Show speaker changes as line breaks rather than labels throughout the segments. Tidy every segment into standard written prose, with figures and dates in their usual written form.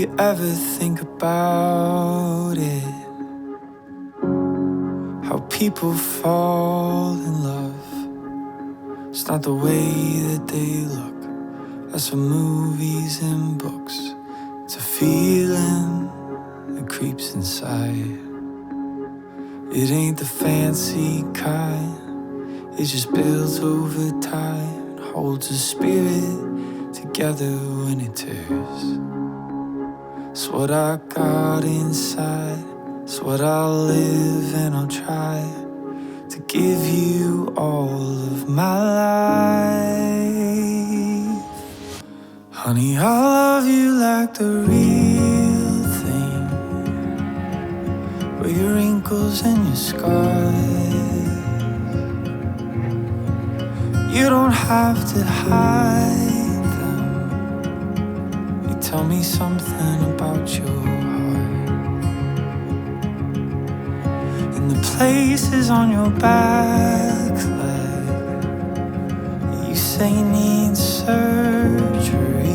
you ever think about it? How people fall in love. It's not the way that they look. That's from movies and books. It's a feeling that creeps inside. It ain't the fancy kind. It just builds over time. Holds a spirit together when it tears. It's what I got inside. It's what I'll live and I'll try to give you all of my life. Honey, I love you like the real thing. With your wrinkles and your scars. You don't have to hide them. You tell me something about your heart. And the places on your back leg you say need surgery.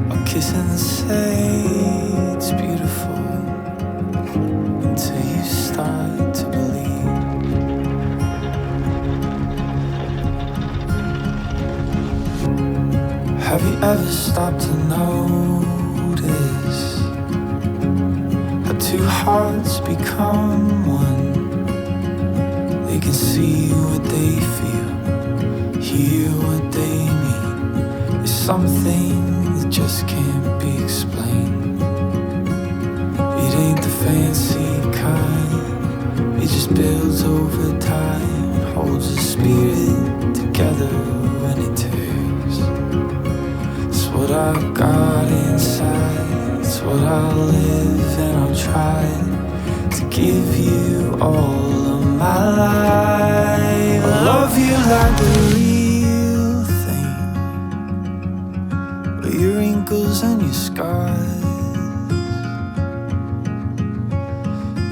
I'll kiss and say it's beautiful until you start to believe. Have you ever stopped to notice how two hearts become one? They can see what they feel, hear what they mean. It's something that just can't be explained. It ain't the fancy kind. It just builds over time, holds a spirit together when it tears. What I got inside, it's what I'll live and I'll try to give you all of my life. I love you like the real thing, with your wrinkles and your scars.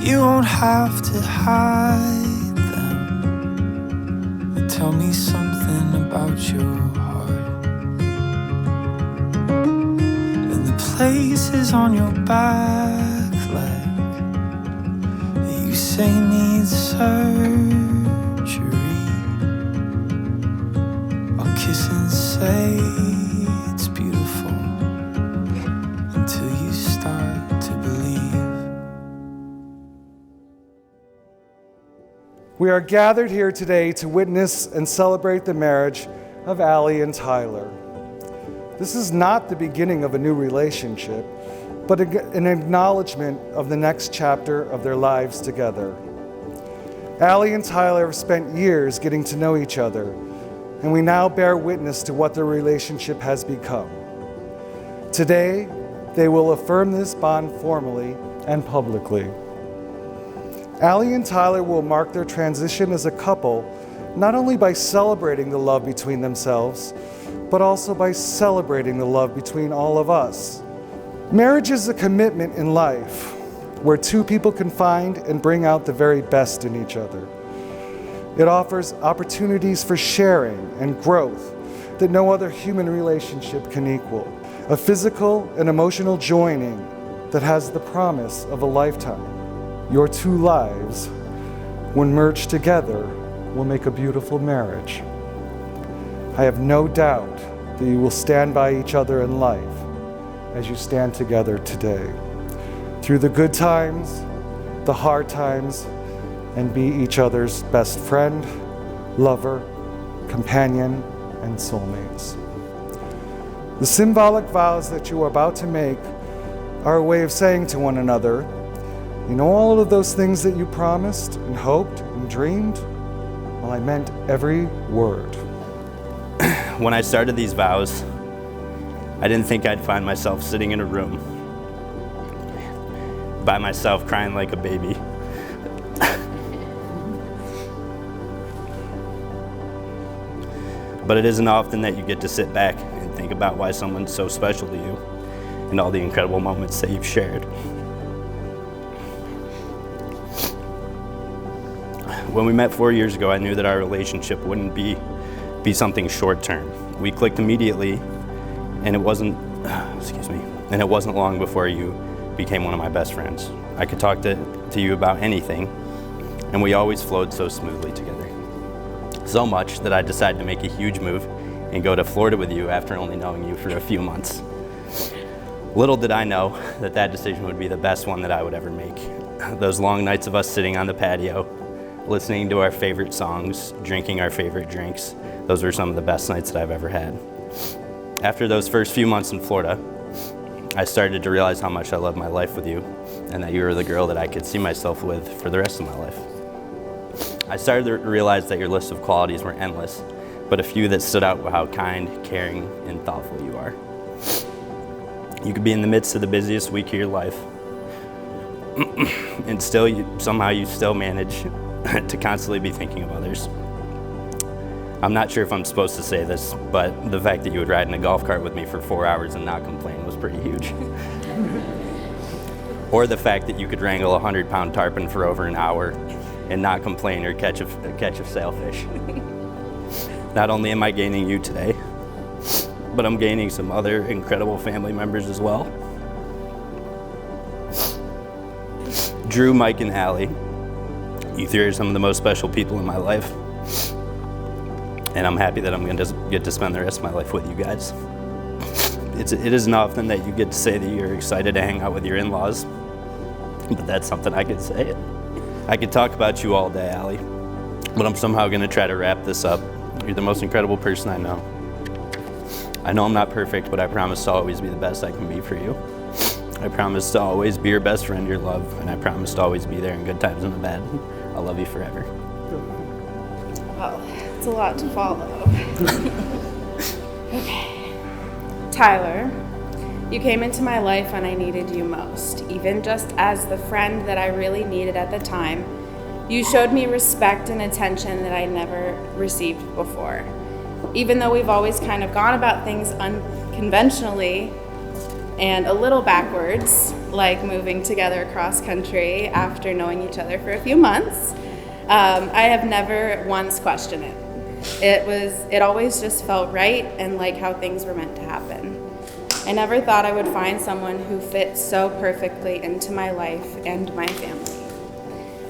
You won't have to hide them. You tell me something about your heart. Places on your back leg that you say need surgery. I'll kiss and say it's beautiful until you start to believe.
We are gathered here today to witness and celebrate the marriage of Allie and Tyler. This is not the beginning of a new relationship, but an acknowledgement of the next chapter of their lives together. Allie and Tyler have spent years getting to know each other, and we now bear witness to what their relationship has become. Today, they will affirm this bond formally and publicly. Allie and Tyler will mark their transition as a couple, not only by celebrating the love between themselves, but also by celebrating the love between all of us. Marriage is a commitment in life where two people can find and bring out the very best in each other. It offers opportunities for sharing and growth that no other human relationship can equal. A physical and emotional joining that has the promise of a lifetime. Your two lives, when merged together, will make a beautiful marriage. I have no doubt that you will stand by each other in life as you stand together today, through the good times, the hard times, and be each other's best friend, lover, companion, and soulmates. The symbolic vows that you are about to make are a way of saying to one another, you know all of those things that you promised and hoped and dreamed? Well, I meant every word.
When I started these vows, I didn't think I'd find myself sitting in a room by myself crying like a baby. But it isn't often that you get to sit back and think about why someone's so special to you and all the incredible moments that you've shared. When we met 4 years ago, I knew that our relationship wouldn't be something short term. We clicked immediately, and it wasn't excuse me, and it wasn't long before you became one of my best friends. I could talk to you about anything, and we always flowed so smoothly together. So much that I decided to make a huge move and go to Florida with you after only knowing you for a few months. Little did I know that that decision would be the best one that I would ever make. Those long nights of us sitting on the patio, listening to our favorite songs, drinking our favorite drinks, those were some of the best nights that I've ever had. After those first few months in Florida, I started to realize how much I loved my life with you, and that you were the girl that I could see myself with for the rest of my life. I started to realize that your list of qualities were endless, but a few that stood out were how kind, caring, and thoughtful you are. You could be in the midst of the busiest week of your life, and somehow you still manage to constantly be thinking of others. I'm not sure if I'm supposed to say this, but the fact that you would ride in a golf cart with me for 4 hours and not complain was pretty huge. Or the fact that you could wrangle a 100-pound tarpon for over an hour and not complain or catch a sailfish. Not only am I gaining you today, but I'm gaining some other incredible family members as well. Drew, Mike, and Allie, you three are some of the most special people in my life. And I'm happy that I'm going to get to spend the rest of my life with you guys. It isn't often that you get to say that you're excited to hang out with your in-laws, but that's something I could say. I could talk about you all day, Allie, but I'm somehow going to try to wrap this up. You're the most incredible person I know. I know I'm not perfect, but I promise to always be the best I can be for you. I promise to always be your best friend, your love, and I promise to always be there in good times and the bad. I'll love you forever.
Well, it's a lot to follow. Okay. Tyler, you came into my life when I needed you most. Even just as the friend that I really needed at the time, you showed me respect and attention that I never received before. Even though we've always kind of gone about things unconventionally and a little backwards, like moving together across country after knowing each other for a few months, I have never once questioned it. It always just felt right and like how things were meant to happen. I never thought I would find someone who fit so perfectly into my life and my family.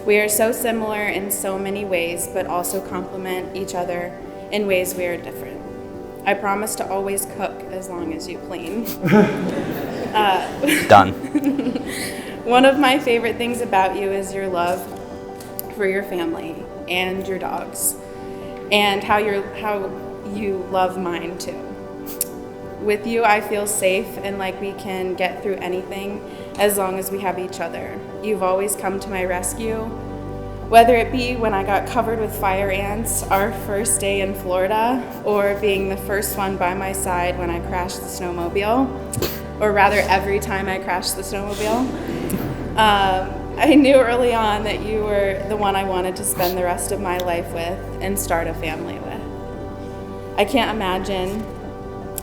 We are so similar in so many ways, but also complement each other in ways we are different. I promise to always cook as long as you clean.
Done.
One of my favorite things about you is your love for your family and your dogs, and how you love mine too. With you, I feel safe and like we can get through anything as long as we have each other. You've always come to my rescue, whether it be when I got covered with fire ants our first day in Florida, or being the first one by my side when I crashed the snowmobile, or rather every time I crashed the snowmobile. I knew early on that you were the one I wanted to spend the rest of my life with and start a family with. I can't imagine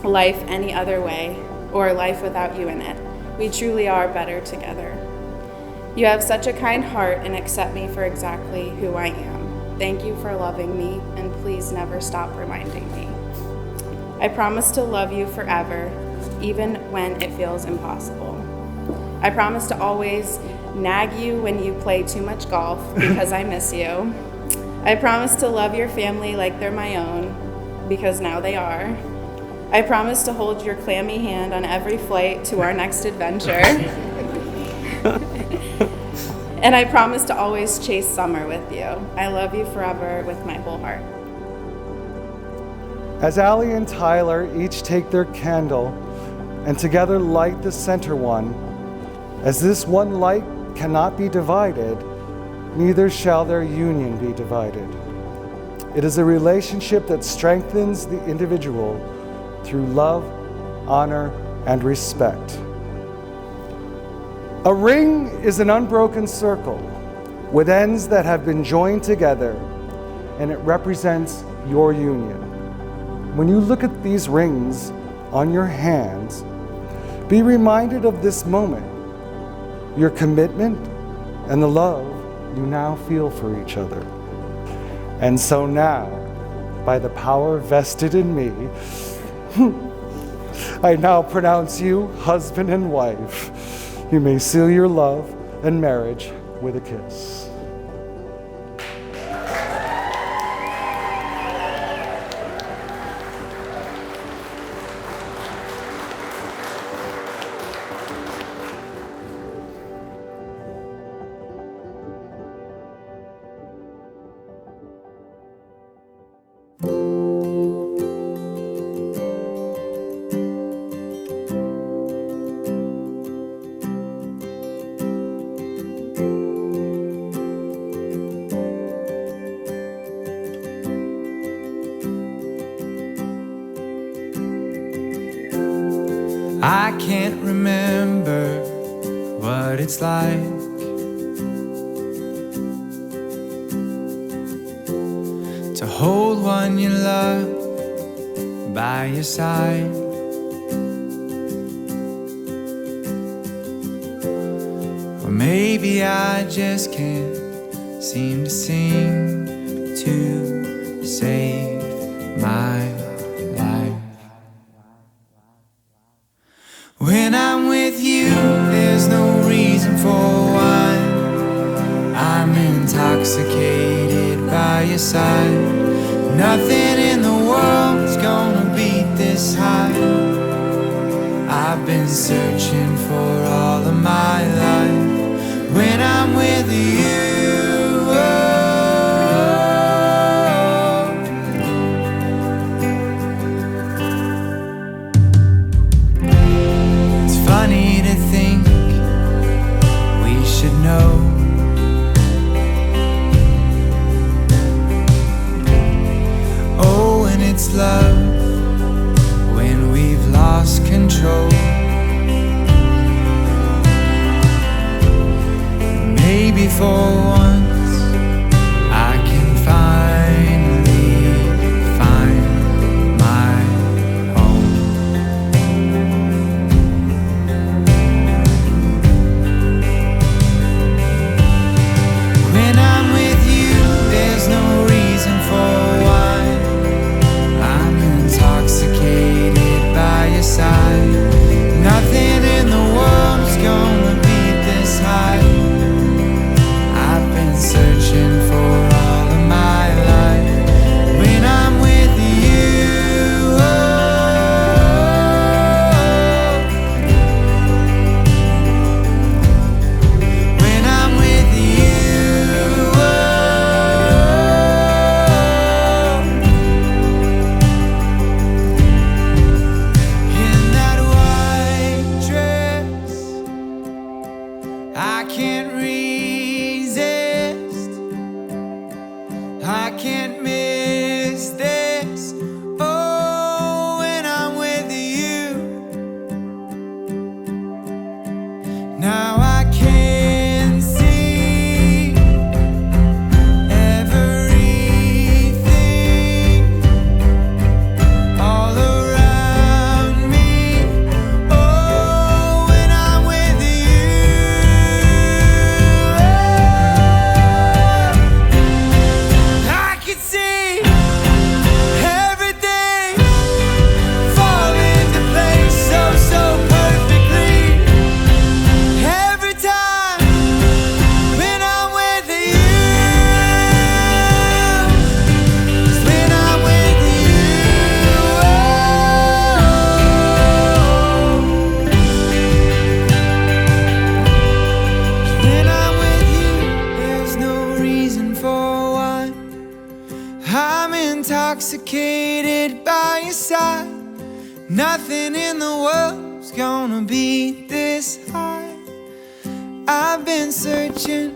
life any other way, or life without you in it. We truly are better together. You have such a kind heart and accept me for exactly who I am. Thank you for loving me, and please never stop reminding me. I promise to love you forever, even when it feels impossible. I promise to always nag you when you play too much golf because I miss you. I promise to love your family like they're my own, because now they are. I promise to hold your clammy hand on every flight to our next adventure. And I promise to always chase summer with you. I love you forever with my whole heart.
As Allie and Tyler each take their candle and together light the center one, as this one light cannot be divided, neither shall their union be divided. It is a relationship that strengthens the individual through love, honor, and respect. A ring is an unbroken circle with ends that have been joined together, and it represents your union. When you look at these rings on your hands, be reminded of this moment, your commitment, and the love you now feel for each other. And so now, by the power vested in me, I now pronounce you husband and wife. You may seal your love and marriage with a kiss.
I can't remember what it's like to hold one you love by your side. Or maybe I just can't seem to sing to save my life. When I'm with you, there's no reason for why. I'm intoxicated by your side. Nothing in the world's gonna beat this high. I've been searching for all of my life. When I'm with you, funny to think we should know. Oh, and it's love when we've lost control. Maybe for once I can finally find my home. When I'm with you, there's no reason for why. I'm intoxicated by your side. Nothing in the world's gonna beat this high. I've been searching for all of my life. When I'm with you, when I'm with you, in that white dress, I can't resist. I can't miss this. Oh, when I'm with you, now I can see everything all around me. Oh, when I'm with you, I can see everything fall into place so perfectly. Every time when I'm with you, 'cause when I'm with you, when I'm with you, there's no reason for why. I'm intoxicated by your side. Nothing in the world's gonna beat this high. I've been searching